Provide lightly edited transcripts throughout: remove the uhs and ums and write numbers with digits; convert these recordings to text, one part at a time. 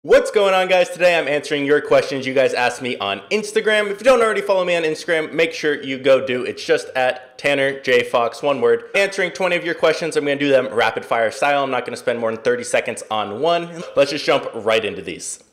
What's going on, guys? Today I'm answering your questions you guys asked me on Instagram. If you don't already follow me on Instagram, make sure you go do. It's just at Tanner J Fox, one word. Answering 20 of your questions. I'm going to do them rapid fire style. I'm not going to spend more than 30 seconds on one. Let's just jump right into these.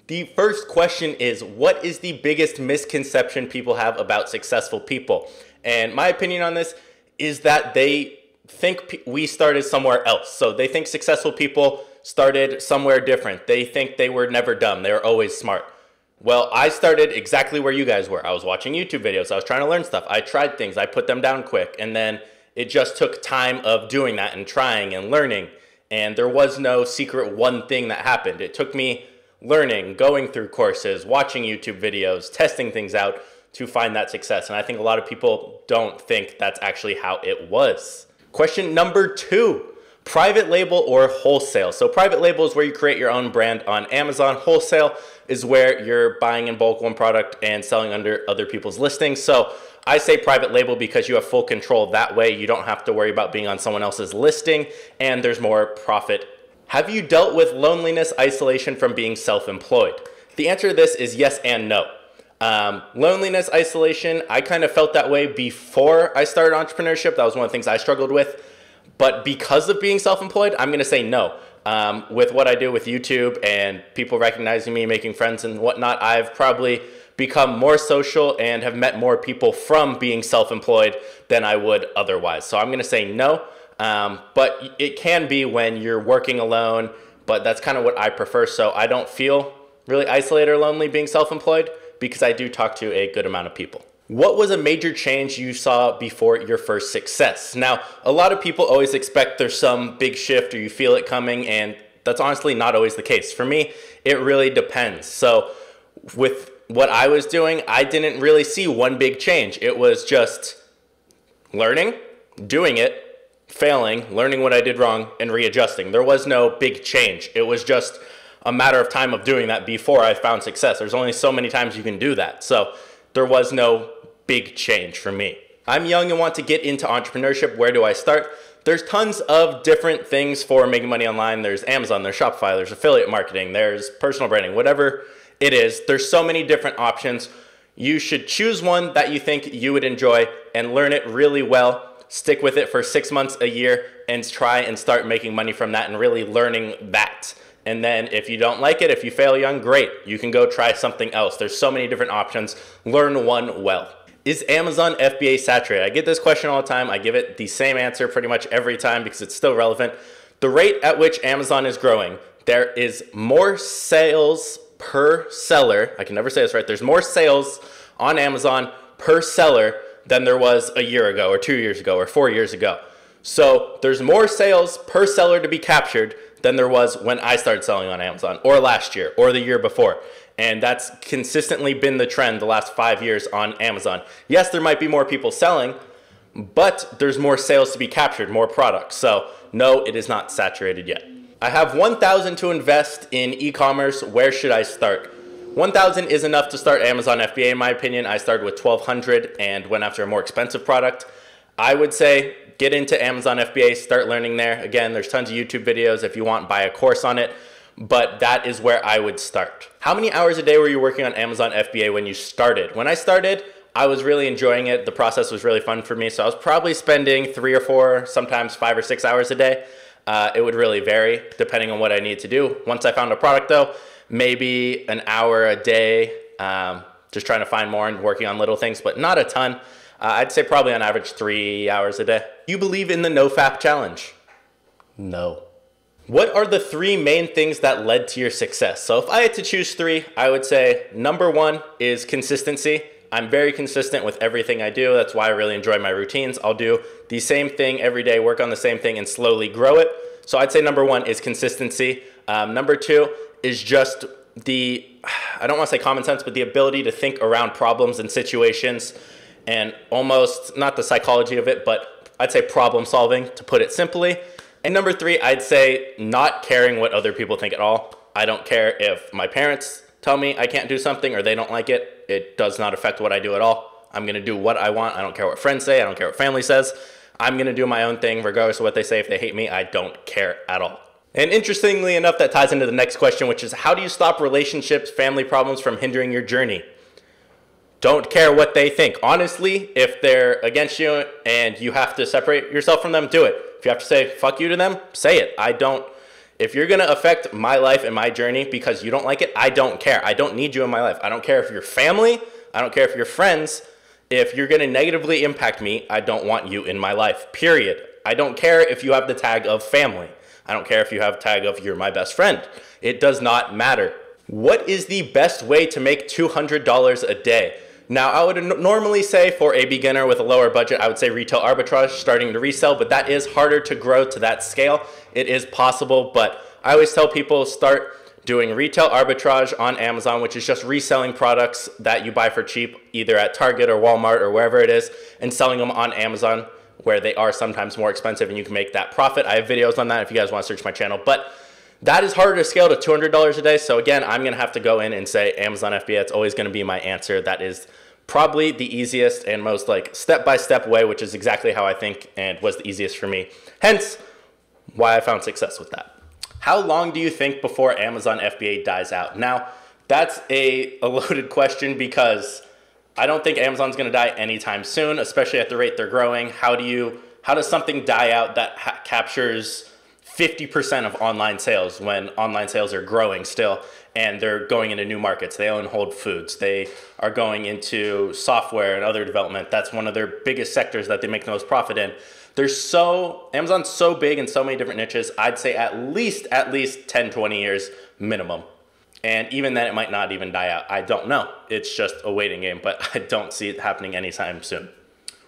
The first question is, what is the biggest misconception people have about successful people? And my opinion on this is that they think we started somewhere else. So they think successful people started somewhere different. They think they were never dumb. They were always smart. Well, I started exactly where you guys were. I was watching YouTube videos. I was trying to learn stuff. I tried things. I put them down quick. And then it just took time of doing that and trying and learning. And there was no secret one thing that happened. It took me learning, going through courses, watching YouTube videos, testing things out to find that success. And I think a lot of people don't think that's actually how it was. Question number 2, private label or wholesale? So private label is where you create your own brand on Amazon. Wholesale is where you're buying in bulk one product and selling under other people's listings. So I say private label because you have full control. That way you don't have to worry about being on someone else's listing and there's more profit. Have you dealt with loneliness, isolation from being self-employed? The answer to this is yes and no. Loneliness, isolation, I kind of felt that way before I started entrepreneurship. That was one of the things I struggled with. But because of being self-employed, I'm going to say no. With what I do with YouTube and people recognizing me, making friends and whatnot, I've probably become more social and have met more people from being self-employed than I would otherwise. So I'm going to say no. But it can be when you're working alone, but that's kind of what I prefer. So I don't feel really isolated or lonely being self-employed because I do talk to a good amount of people. What was a major change you saw before your first success? Now, a lot of people always expect there's some big shift or you feel it coming, and that's honestly not always the case. For me, it really depends. So with what I was doing, I didn't really see one big change. It was just learning, doing it, failing, learning what I did wrong, and readjusting. There was no big change. It was just a matter of time of doing that before I found success. There's only so many times you can do that. So there was no big change for me. I'm young and want to get into entrepreneurship. Where do I start? There's tons of different things for making money online. There's Amazon, there's Shopify, there's affiliate marketing, there's personal branding, whatever it is. There's so many different options. You should choose one that you think you would enjoy and learn it really well. Stick with it for 6 months, a year, and try and start making money from that and really learning that. And then if you don't like it, if you fail young, great. You can go try something else. There's so many different options. Learn one well. Is Amazon FBA saturated? I get this question all the time. I give it the same answer pretty much every time because it's still relevant. The rate at which Amazon is growing, there is more sales per seller. I can never say this right. There's more sales on Amazon per seller than there was a year ago or 2 years ago or 4 years ago. So there's more sales per seller to be captured than there was when I started selling on Amazon or last year or the year before. And that's consistently been the trend the last 5 years on Amazon. Yes, there might be more people selling, but there's more sales to be captured, more products. So no, it is not saturated yet. I have $1,000 to invest in e-commerce. Where should I start? $1,000 is enough to start Amazon FBA in my opinion. I started with $1,200 and went after a more expensive product. I would say get into Amazon FBA, start learning there. Again, there's tons of YouTube videos if you want, buy a course on it, but that is where I would start. How many hours a day were you working on Amazon FBA when you started? When I started, I was really enjoying it. The process was really fun for me. So I was probably spending 3 or 4, sometimes 5 or 6 hours a day. It would really vary depending on what I need to do. Once I found a product though, maybe an hour a day, just trying to find more and working on little things, but not a ton. I'd say probably on average 3 hours a day. Do you believe in the NoFap challenge? No. What are the 3 main things that led to your success? So if I had to choose 3, I would say number 1 is consistency. I'm very consistent with everything I do. That's why I really enjoy my routines. I'll do the same thing every day, work on the same thing and slowly grow it. So I'd say number 1 is consistency. Number 2 is just I don't want to say common sense, but the ability to think around problems and situations and almost, not the psychology of it, but I'd say problem solving, to put it simply. And number three, I'd say not caring what other people think at all. I don't care if my parents tell me I can't do something or they don't like it. It does not affect what I do at all. I'm going to do what I want. I don't care what friends say. I don't care what family says. I'm going to do my own thing regardless of what they say. If they hate me, I don't care at all. And interestingly enough, that ties into the next question, which is how do you stop relationships, family problems from hindering your journey? Don't care what they think. Honestly, if they're against you and you have to separate yourself from them, do it. If you have to say fuck you to them, say it. If you're going to affect my life and my journey because you don't like it, I don't care. I don't need you in my life. I don't care if you're family. I don't care if you're friends. If you're going to negatively impact me, I don't want you in my life, period. I don't care if you have the tag of family. I don't care if you have a tag of you're my best friend. It does not matter. What is the best way to make $200 a day? Now, I would normally say for a beginner with a lower budget, I would say retail arbitrage, starting to resell, but that is harder to grow to that scale. It is possible, but I always tell people start doing retail arbitrage on Amazon, which is just reselling products that you buy for cheap, either at Target or Walmart or wherever it is, and selling them on Amazon, where they are sometimes more expensive and you can make that profit. I have videos on that if you guys want to search my channel, but that is harder to scale to $200 a day. So again, I'm going to have to go in and say Amazon FBA. It's always going to be my answer. That is probably the easiest and most like step-by-step way, which is exactly how I think and was the easiest for me. Hence why I found success with that. How long do you think before Amazon FBA dies out? Now, that's a loaded question because I don't think Amazon's going to die anytime soon, especially at the rate they're growing. How does something die out that captures 50% of online sales when online sales are growing still and they're going into new markets? They own Whole Foods. They are going into software and other development. That's one of their biggest sectors that they make the most profit in. Amazon's so big in so many different niches. I'd say at least 10, 20 years minimum. And even then, it might not even die out. I don't know. It's just a waiting game, but I don't see it happening anytime soon.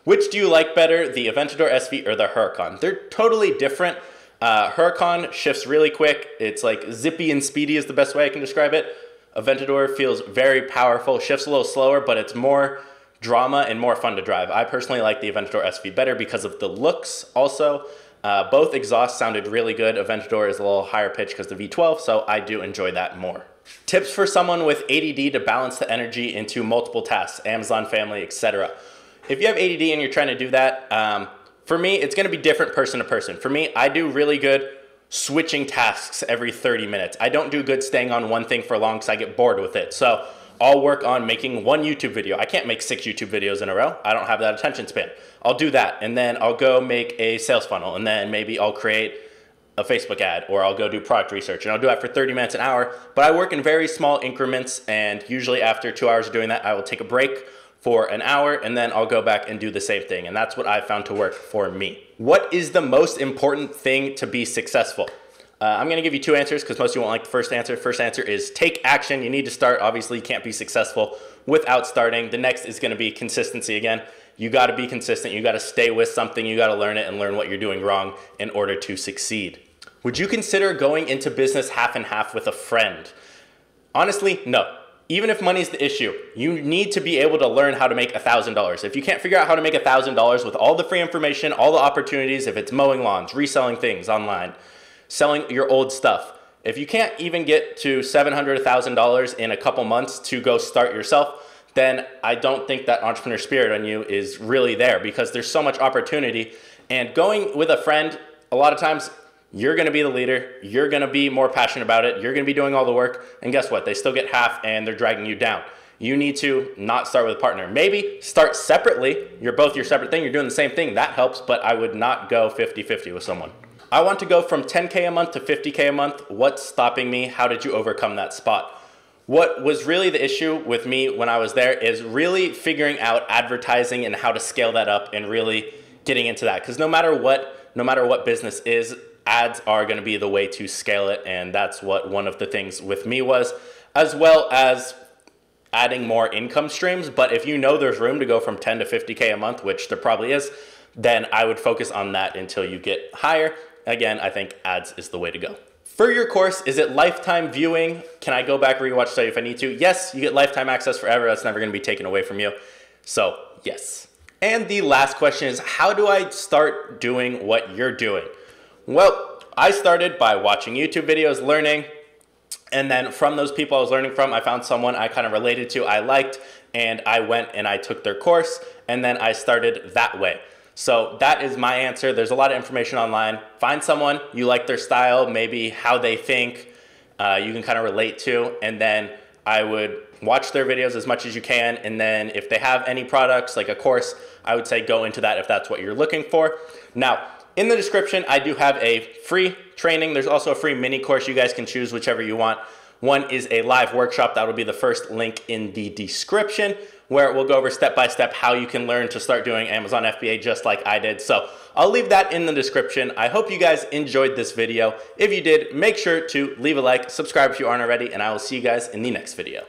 Which do you like better, the Aventador SV or the Huracan? They're totally different. Huracan shifts really quick. It's like zippy and speedy is the best way I can describe it. Aventador feels very powerful, shifts a little slower, but it's more drama and more fun to drive. I personally like the Aventador SV better because of the looks also. Both exhausts sounded really good. Aventador is a little higher pitch because of the V12, so I do enjoy that more. Tips for someone with ADD to balance the energy into multiple tasks, Amazon family, etc. If you have ADD and you're trying to do that, for me, it's going to be different person to person. For me, I do really good switching tasks every 30 minutes. I don't do good staying on one thing for long because I get bored with it. So I'll work on making one YouTube video. I can't make 6 YouTube videos in a row. I don't have that attention span. I'll do that, and then I'll go make a sales funnel, and then maybe I'll create a Facebook ad, or I'll go do product research, and I'll do that for 30 minutes, an hour. But I work in very small increments, and usually after 2 hours of doing that, I will take a break for an hour, and then I'll go back and do the same thing. And that's what I found to work for me. What is the most important thing to be successful? I'm going to give you 2 answers because most of you won't like the first answer. First answer is take action. You need to start. Obviously, you can't be successful without starting. The next is going to be consistency again. You got to be consistent. You got to stay with something. You got to learn it and learn what you're doing wrong in order to succeed. Would you consider going into business half and half with a friend? Honestly, no. Even if money's the issue, you need to be able to learn how to make $1,000. If you can't figure out how to make $1,000 with all the free information, all the opportunities, if it's mowing lawns, reselling things online, selling your old stuff, if you can't even get to $700, $1,000 in a couple months to go start yourself, then I don't think that entrepreneur spirit on you is really there because there's so much opportunity. And going with a friend, a lot of times, you're going to be the leader. You're going to be more passionate about it. You're going to be doing all the work. And guess what? They still get half and they're dragging you down. You need to not start with a partner. Maybe start separately. You're both your separate thing. You're doing the same thing. That helps, but I would not go 50-50 with someone. I want to go from 10K a month to 50K a month. What's stopping me? How did you overcome that spot? What was really the issue with me when I was there is really figuring out advertising and how to scale that up and really getting into that. Because no matter what business is, ads are going to be the way to scale it, and that's what one of the things with me was, as well as adding more income streams. But if you know there's room to go from 10 to 50K a month, which there probably is, then I would focus on that until you get higher. Again, I think ads is the way to go. For your course, is it lifetime viewing? Can I go back and rewatch study if I need to? Yes, you get lifetime access forever. That's never going to be taken away from you. So yes. And the last question is, how do I start doing what you're doing? Well, I started by watching YouTube videos, learning, and then from those people I was learning from, I found someone I kind of related to, I liked, and I went and I took their course, and then I started that way. So that is my answer. There's a lot of information online. Find someone you like their style, maybe how they think, you can kind of relate to, and then I would watch their videos as much as you can, and then if they have any products like a course, I would say go into that if that's what you're looking for. Now, in the description, I do have a free training. There's also a free mini course. You guys can choose whichever you want. One is a live workshop. That will be the first link in the description, where we'll go over step by step how you can learn to start doing Amazon FBA just like I did. So I'll leave that in the description. I hope you guys enjoyed this video. If you did, make sure to leave a like, subscribe if you aren't already, and I will see you guys in the next video.